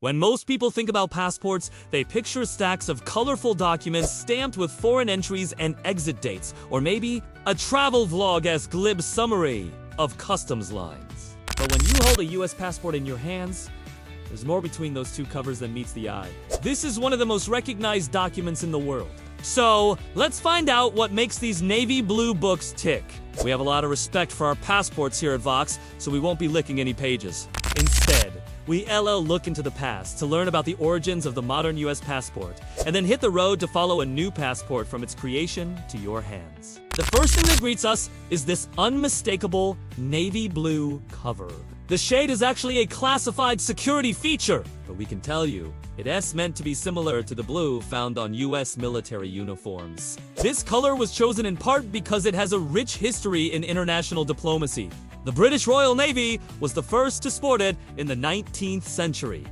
When most people think about passports, they picture stacks of colorful documents stamped with foreign entries and exit dates, or maybe a travel vlog-esque glib summary of customs lines. But when you hold a US passport in your hands, there's more between those two covers than meets the eye. This is one of the most recognized documents in the world. So, let's find out what makes these navy blue books tick. We have a lot of respect for our passports here at Vox, so we won't be licking any pages. Instead, we look into the past to learn about the origins of the modern US passport, and then hit the road to follow a new passport from its creation to your hands. The first thing that greets us is this unmistakable navy blue cover. The shade is actually a classified security feature, but we can tell you, it is meant to be similar to the blue found on US military uniforms. This color was chosen in part because it has a rich history in international diplomacy. The British Royal Navy was the first to sport it in the 19th century.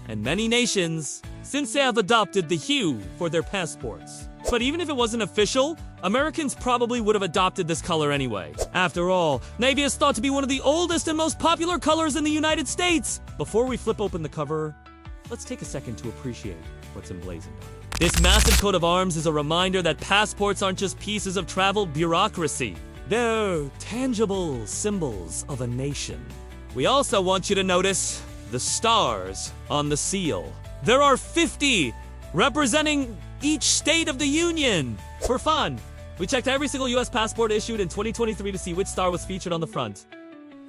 And many nations since have adopted the hue for their passports. But even if it wasn't official, Americans probably would have adopted this color anyway. After all, navy is thought to be one of the oldest and most popular colors in the United States. Before we flip open the cover, let's take a second to appreciate what's emblazoned on it. This massive coat of arms is a reminder that passports aren't just pieces of travel bureaucracy. They're tangible symbols of a nation. We also want you to notice the stars on the seal. There are 50, representing each state of the Union. For fun, we checked every single US passport issued in 2023 to see which star was featured on the front.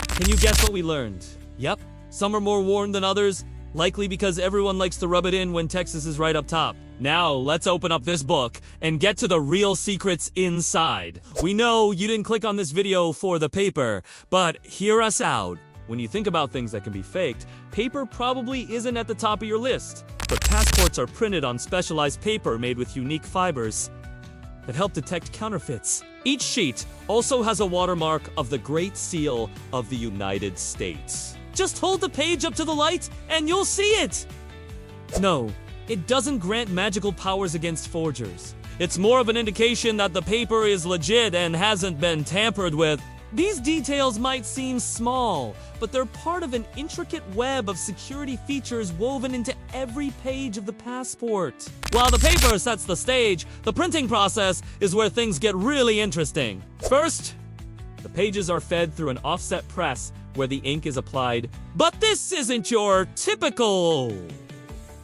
Can you guess what we learned? Yep, some are more worn than others, likely because everyone likes to rub it in when Texas is right up top. Now, let's open up this book and get to the real secrets inside. We know you didn't click on this video for the paper, but hear us out. When you think about things that can be faked, paper probably isn't at the top of your list. But passports are printed on specialized paper made with unique fibers that help detect counterfeits. Each sheet also has a watermark of the Great Seal of the United States. Just hold the page up to the light and you'll see it! No, it doesn't grant magical powers against forgers. It's more of an indication that the paper is legit and hasn't been tampered with. These details might seem small, but they're part of an intricate web of security features woven into every page of the passport. While the paper sets the stage, the printing process is where things get really interesting. First, the pages are fed through an offset press where the ink is applied. But this isn't your typical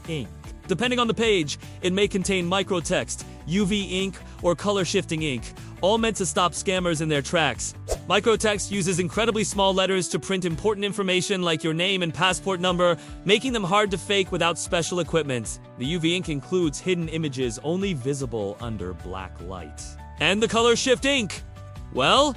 ink. Depending on the page, it may contain microtext, UV ink, or color-shifting ink, all meant to stop scammers in their tracks. Microtext uses incredibly small letters to print important information like your name and passport number, making them hard to fake without special equipment. The UV ink includes hidden images only visible under black light. And the color shift ink? Well,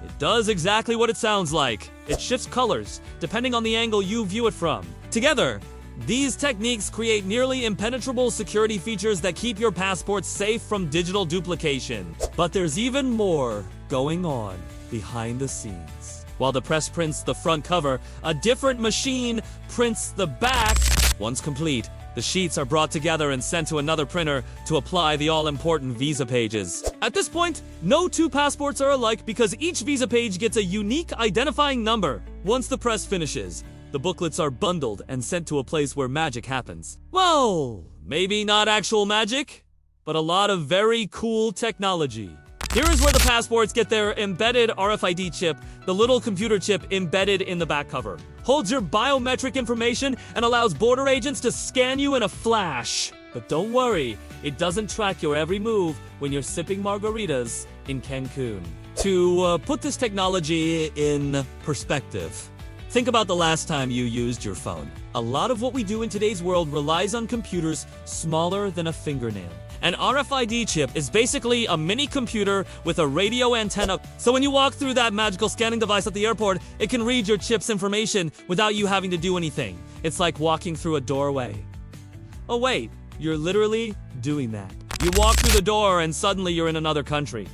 it does exactly what it sounds like. It shifts colors, depending on the angle you view it from. Together, these techniques create nearly impenetrable security features that keep your passport safe from digital duplication. But there's even more going on behind the scenes. While the press prints the front cover, a different machine prints the back. Once complete, the sheets are brought together and sent to another printer to apply the all-important visa pages. At this point, no two passports are alike because each visa page gets a unique identifying number. Once the press finishes, the booklets are bundled and sent to a place where magic happens. Well, maybe not actual magic, but a lot of very cool technology. Here is where the passports get their embedded RFID chip, the little computer chip embedded in the back cover. Holds your biometric information and allows border agents to scan you in a flash. But don't worry, it doesn't track your every move when you're sipping margaritas in Cancun. To put this technology in perspective, think about the last time you used your phone. A lot of what we do in today's world relies on computers smaller than a fingernail. An RFID chip is basically a mini computer with a radio antenna, so when you walk through that magical scanning device at the airport, it can read your chip's information without you having to do anything. It's like walking through a doorway. Oh wait, you're literally doing that. You walk through the door and suddenly you're in another country.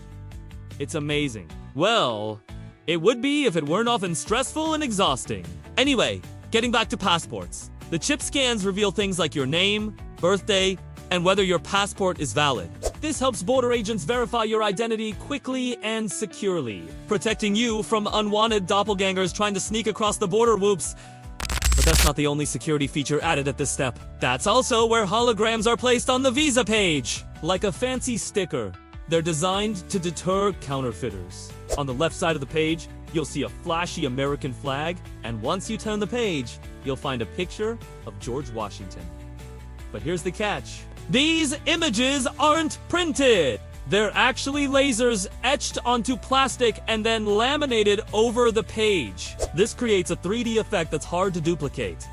It's amazing. Well, it would be if it weren't often stressful and exhausting. Anyway, getting back to passports. The chip scans reveal things like your name, birthday, and whether your passport is valid. This helps border agents verify your identity quickly and securely, protecting you from unwanted doppelgangers trying to sneak across the border. Whoops. But But that's not the only security feature added at this step. That's also where holograms are placed on the visa page. Like a fancy sticker, they're designed to deter counterfeiters. On the left side of the page, you'll see a flashy American flag, and once you turn the page, you'll find a picture of George Washington. But here's the catch. These images aren't printed. They're actually lasers etched onto plastic and then laminated over the page. This creates a 3D effect that's hard to duplicate.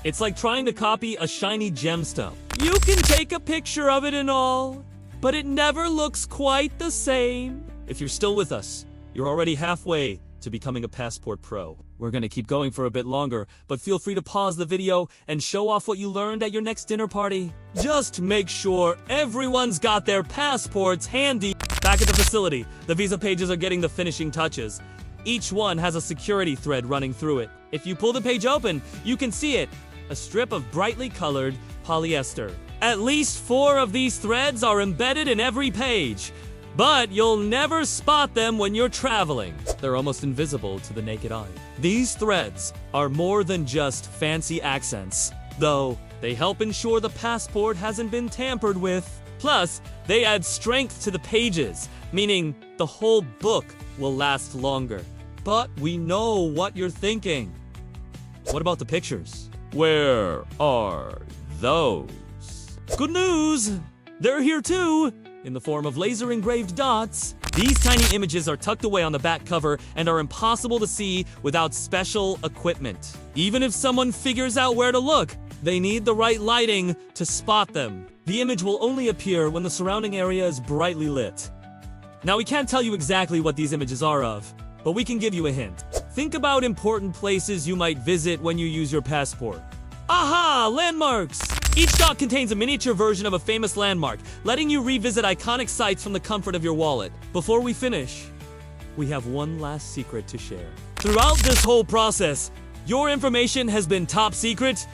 It's like trying to copy a shiny gemstone. You can take a picture of it and all, but it never looks quite the same. If you're still with us, you're already halfway to becoming a Passport Pro. We're gonna keep going for a bit longer, but feel free to pause the video and show off what you learned at your next dinner party. Just make sure everyone's got their passports handy. Back at the facility, the visa pages are getting the finishing touches. Each one has a security thread running through it. If you pull the page open, you can see it, a strip of brightly colored polyester. At least 4 of these threads are embedded in every page. But you'll never spot them when you're traveling. They're almost invisible to the naked eye. These threads are more than just fancy accents, though they help ensure the passport hasn't been tampered with. Plus, they add strength to the pages, meaning the whole book will last longer. But we know what you're thinking. What about the pictures? Where are those? Good news! They're here too! In the form of laser-engraved dots. These tiny images are tucked away on the back cover and are impossible to see without special equipment. Even if someone figures out where to look, they need the right lighting to spot them. The image will only appear when the surrounding area is brightly lit. Now, we can't tell you exactly what these images are of, but we can give you a hint. Think about important places you might visit when you use your passport. Aha! Landmarks! Each dot contains a miniature version of a famous landmark, letting you revisit iconic sites from the comfort of your wallet. Before we finish, we have one last secret to share. Throughout this whole process, your information has been top secret,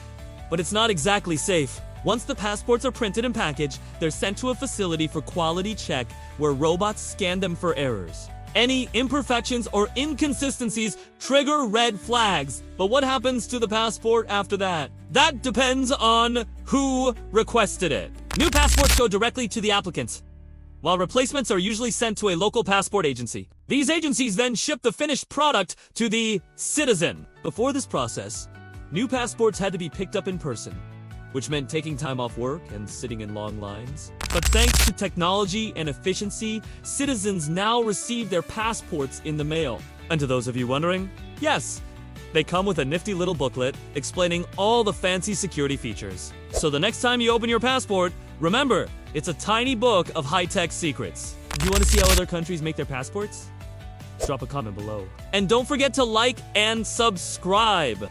but it's not exactly safe. Once the passports are printed and packaged, they're sent to a facility for quality check where robots scan them for errors. Any imperfections or inconsistencies trigger red flags. But what happens to the passport after that? That depends on who requested it. New passports go directly to the applicants, while replacements are usually sent to a local passport agency. These agencies then ship the finished product to the citizen. Before this process, new passports had to be picked up in person, which meant taking time off work and sitting in long lines. But thanks to technology and efficiency, citizens now receive their passports in the mail. And to those of you wondering, yes, they come with a nifty little booklet explaining all the fancy security features. So the next time you open your passport, remember, it's a tiny book of high-tech secrets. Do you want to see how other countries make their passports? Drop a comment below. And don't forget to like and subscribe.